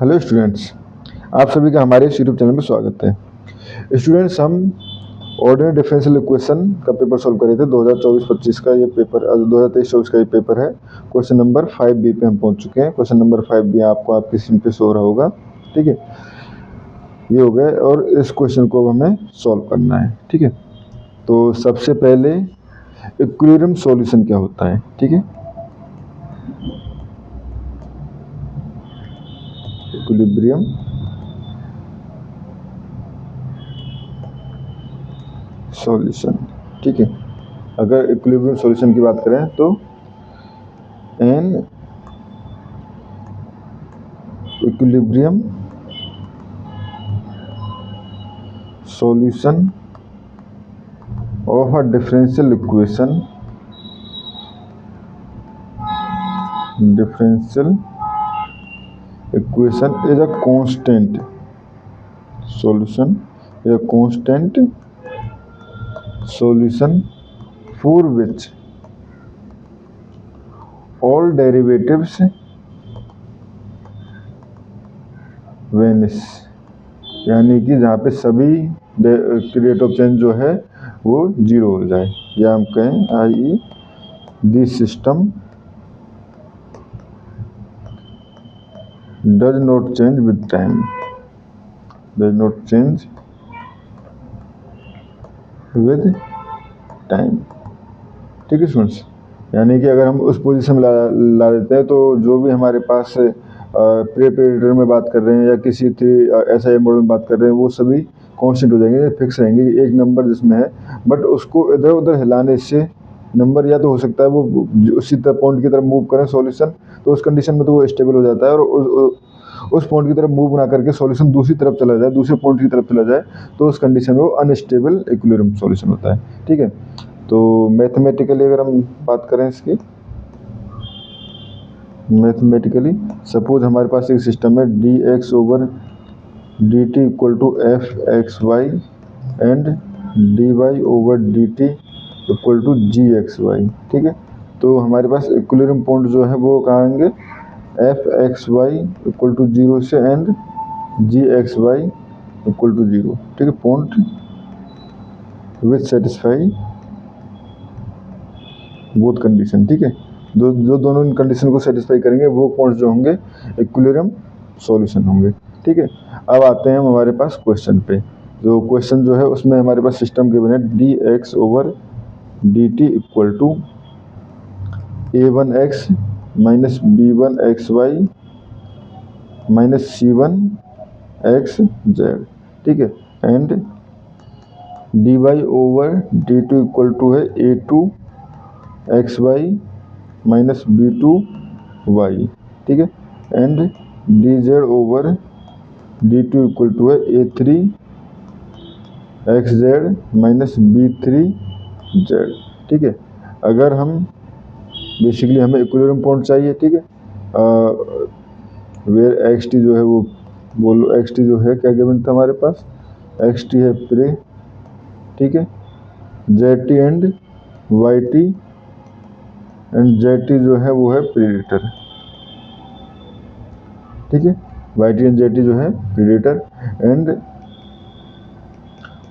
Hello students, आप सभी का हमारे इस यूट्यूब चैनल में स्वागत है। स्टूडेंट्स, हम ऑर्डिनरी डिफरेंशियल इक्वेशन का पेपर सॉल्व कर रहे थे। 2024-25 का ये पेपर 2023-24 का ये पेपर है। क्वेश्चन नंबर 5B पे हम पहुंच चुके हैं। क्वेश्चन नंबर 5B आपको आपकी स्क्रीन पे शो हो रहा होगा। ठीक है, ये हो गए और इस क्वेश्चन को हमें सॉल्व करना है। ठीक है, तो सबसे पहले इक्विलिब्रियम सॉल्यूशन क्या होता है। ठीक है, इक्विलिब्रियम सॉल्यूशन। ठीक है, अगर इक्विलिब्रियम सॉल्यूशन की बात करें तो an equilibrium solution of a differential equation is a constant solution for which all derivatives vanish, यानी कि जहाँ पे सभी रेट ऑफ चेंज जो है वो जीरो हो जाए, या हम कहें I this system does not change with time, ठीक है स्टूडेंट्स। यानी कि अगर हम उस पोजीशन में ला देते हैं तो जो भी हमारे पास प्रेडिटर में बात कर रहे हैं या किसी ऐसा मॉडल में बात कर रहे हैं, वो सभी कांस्टेंट हो जाएंगे, फिक्स रहेंगे। एक नंबर जिसमें है, बट उसको इधर उधर हिलाने से नंबर या तो हो सकता है वो उसी तरह पॉइंट की तरफ मूव करें सॉल्यूशन, तो उस कंडीशन में तो वो स्टेबल हो जाता है। और उस पॉइंट की तरफ मूव ना करके सॉल्यूशन दूसरी तरफ चला जाए, दूसरे पॉइंट की तरफ चला जाए, तो उस कंडीशन में वो अनस्टेबल इक्विलिब्रियम सॉल्यूशन होता है। ठीक है, तो मैथमेटिकली अगर हम बात करें इसकी, मैथमेटिकली सपोज हमारे पास एक सिस्टम है dx/dt equal to fxy and dy/dt equal to gxy। ठीक है, तो हमारे पास इक्विलिब्रियम पॉइंट जो है वो कहाँ आएंगे, fxy इक्वल टू 0 से एंड gxy इक्वल टू 0। ठीक है, point which satisfy both condition. ठीक है, जो दोनों कंडीशन को सेटिस्फाई करेंगे वो पॉइंट्स जो होंगे इक्विलिब्रियम सॉल्यूशन होंगे। ठीक है, अब आते हैं हम हमारे पास क्वेश्चन पे। जो क्वेश्चन जो है उसमें हमारे पास सिस्टम गिवन है dx/dt equal to a1x minus b1xy minus c1xz। ठीक है, एंड dy/dt इक्वल टू है a2xy माइनस b2y। ठीक है, एंड dz/dt इक्वल टू है a3xz माइनस b3z। ठीक है, अगर हम बेसिकली हमें इक्विलिब्रियम पॉइंट चाहिए। ठीक है, वेयर xt जो है वो बोलो, xt जो है क्या गिवन था हमारे पास, xt है प्रे। ठीक है, zt and yt and zt जो है वो है प्रेडिटर। ठीक है, yt एंड zt जो है predator and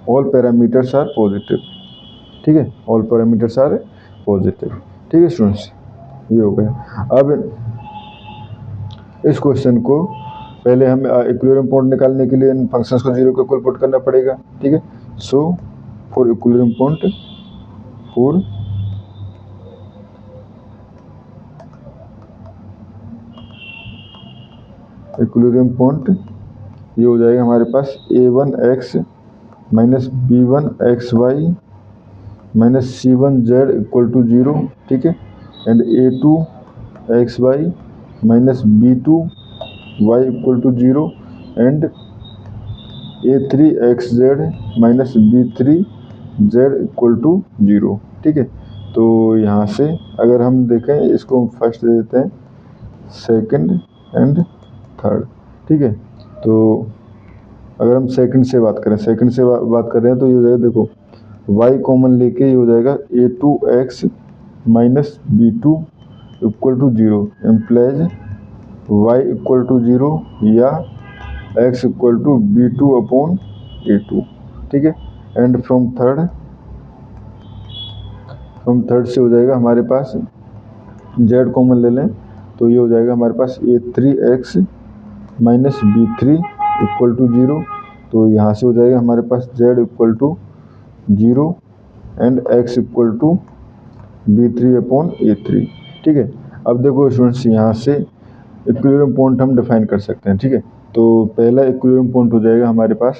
all parameters are positive. ठीक है, ऑल पैरामीटर्स आर पॉजिटिव। ठीक है स्टूडेंट्स, ये हो गया। अब इस क्वेश्चन को पहले हम इक्विलिब्रियम पॉइंट निकालने के लिए इन फंक्शंस को जीरो के इक्वल पुट करना पड़ेगा। ठीक है, सो फॉर इक्विलिब्रियम पॉइंट ये हो जाएगा हमारे पास a1x minus b1xy minus c1z equal to 0। ठीक है, and a2xy minus b2y equal to 0 and a3xz minus b3z equal to 0। ठीक है, तो यहाँ से अगर हम देखें, इसको हम फर्स्ट दे देते हैं, सेकंड एंड थर्ड। ठीक है, तो अगर हम सेकंड से बात करें, कर रहे हैं तो ये हो जाएगा, देखो y कॉमन लेके ये हो जाएगा a2x minus b2 equal to 0 implies y equal to 0 या x इक्वल टू B2/A2, ठीक है। एंड फ्रॉम थर्ड से हो जाएगा हमारे पास z कॉमन ले लें तो ये हो जाएगा हमारे पास A3x minus B3 equal to 0। तो यहाँ से हो जाएगा हमारे पास z equal to 0 and x equal to B3/A3, ठीक है। अब देखो स्टूडेंट्स, यहाँ से इक्विलिब्रियम पॉइंट हम डिफाइन कर सकते हैं, ठीक है। तो पहला इक्विलिब्रियम पॉइंट हो जाएगा हमारे पास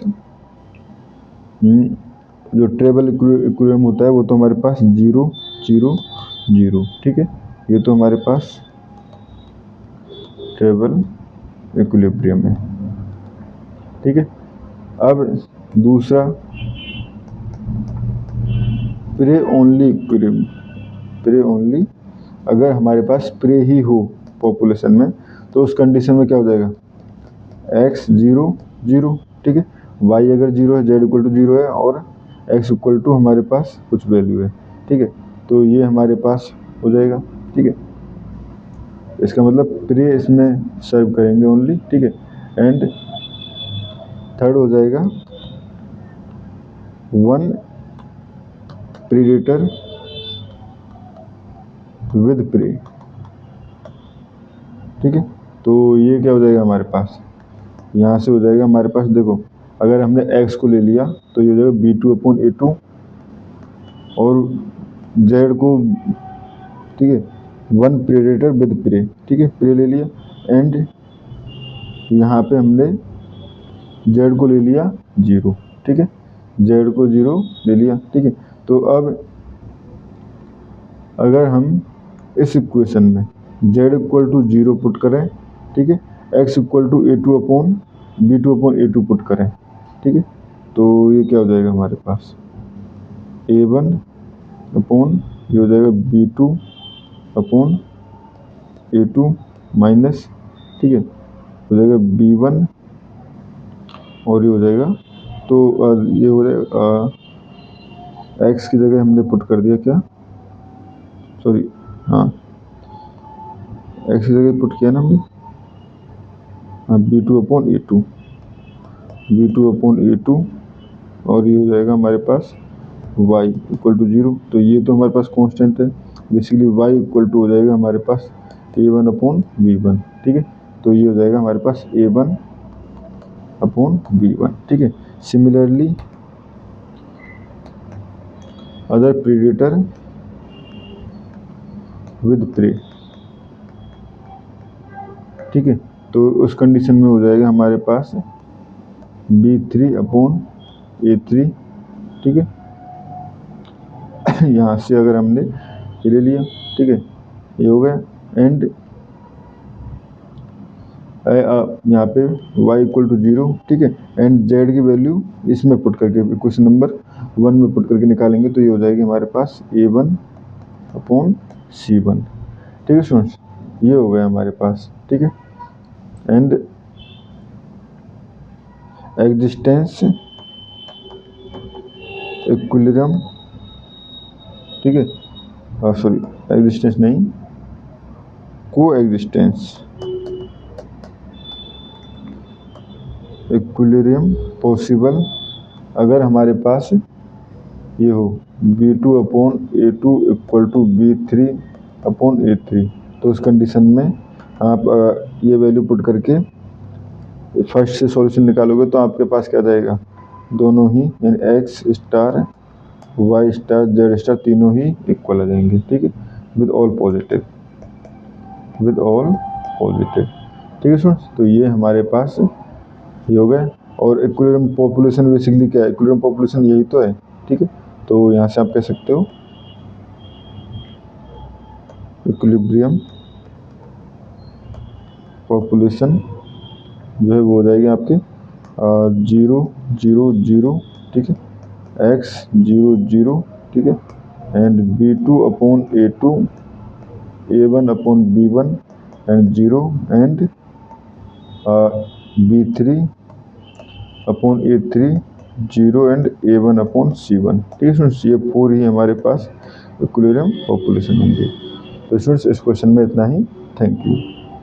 जो ट्रेबल इक्विलिब्रियम होता है वो तो हमारे पास 0 0 0, ठीक है। ये तो हमारे पास ट्रेबल इक्विलिब्रियम है, ठीक है। अब दूसरा prey only equilibrium. Prey only, अगर हमारे पास प्रे ही हो पॉपुलेशन में तो उस कंडीशन में क्या हो जाएगा, x 0 0, ठीक है। y अगर 0 है, z इक्वल टू 0 है और x इक्वल टू हमारे पास कुछ वैल्यू है, ठीक है। तो ये हमारे पास हो जाएगा, ठीक है। इसका मतलब प्रे इसमें सर्व करेंगे ओनली, ठीक है। एंड थर्ड हो जाएगा 1 प्रीडेटर विद प्रे, ठीक है। तो ये क्या हो जाएगा हमारे पास, यहाँ से हो जाएगा हमारे पास, देखो अगर हमने x को ले लिया तो ये हो जाएगा B2/A2 और z को, ठीक है, 1 प्रेडेटर विद प्रे, ठीक है, प्रे ले लिया। एंड यहाँ पे हमने z को ले लिया 0, ठीक है, z को 0 ले लिया, ठीक है। तो अब अगर हम इस इक्वेशन में z इक्वल टू 0 पुट करें, ठीक है, x equal to B2/A2 put करें, ठीक है, तो ये क्या हो जाएगा हमारे पास A1 अपॉन ये हो जाएगा B2/A2 माइनस, ठीक है, हो जाएगा B1 और ये हो जाएगा, तो ये हो जाएगा x की जगह हमने पुट कर दिया क्या, सॉरी, हाँ x की जगह पुट किया ना हमने, हाँ B2/A2 और ये हो जाएगा हमारे पास y इक्वल टू 0। तो ये तो हमारे पास कांस्टेंट है, बेसिकली y इक्वल टू हो जाएगा हमारे पास A1/B1, ठीक है। तो ये हो जाएगा हमारे पास A1/B1, ठीक है। Similarly other predator with prey, ठीक है। तो उस कंडीशन में हो जाएगा हमारे पास B3/A3, ठीक है। यहाँ से अगर हमने ये ले लिया, ठीक है, ये हो गया। एंड यहाँ पे y इक्वल टू 0, ठीक है। एंड z की वैल्यू इसमें पुट करके क्वेश्चन नंबर 1 में पुट करके निकालेंगे तो ये हो जाएगी हमारे पास A1/C1, ठीक है स्टूडेंट्स, ये हो गया हमारे पास, ठीक है। एंड एग्जिस्टेंस इक्विलिब्रियम, ठीक है, सॉरी एग्जिस्टेंस नहीं, को एग्जिस्टेंस इक्विलिब्रियम पॉसिबल अगर हमारे पास ये हो B2/A2 इक्वल टू B3/A3। तो उस कंडीशन में आप ये वैल्यू पुट करके फर्स्ट से सॉल्यूशन निकालोगे तो आपके पास क्या जाएगा, दोनों ही यानी x star y star z star तीनों ही इक्वल आ जाएंगे, ठीक है, विद ऑल पॉजिटिव, ठीक है स्टूडेंट्स। तो ये हमारे पास ये हो गया। और इक्विलिब्रियम पॉपुलेशन बेसिकली क्या है, इक्विलिब्रियम पॉपुलेशन यही तो है, ठीक है। तो यहाँ से आप कह सकते हो इक्विलिब्रियम पॉपुलेशन जो है वो हो जाएगी आपके 0 0 0, ठीक है, x 0 0, ठीक है, and B2/A2 A1/B1 and 0 and B3/A3 0 and A1/C1, ठीक है स्टूडेंट्स। ये 4 ही हमारे पास इक्विलिब्रियम पॉपुलेशन होंगे। तो स्टूडेंट्स इस क्वेश्चन में इतना ही, थैंक यू।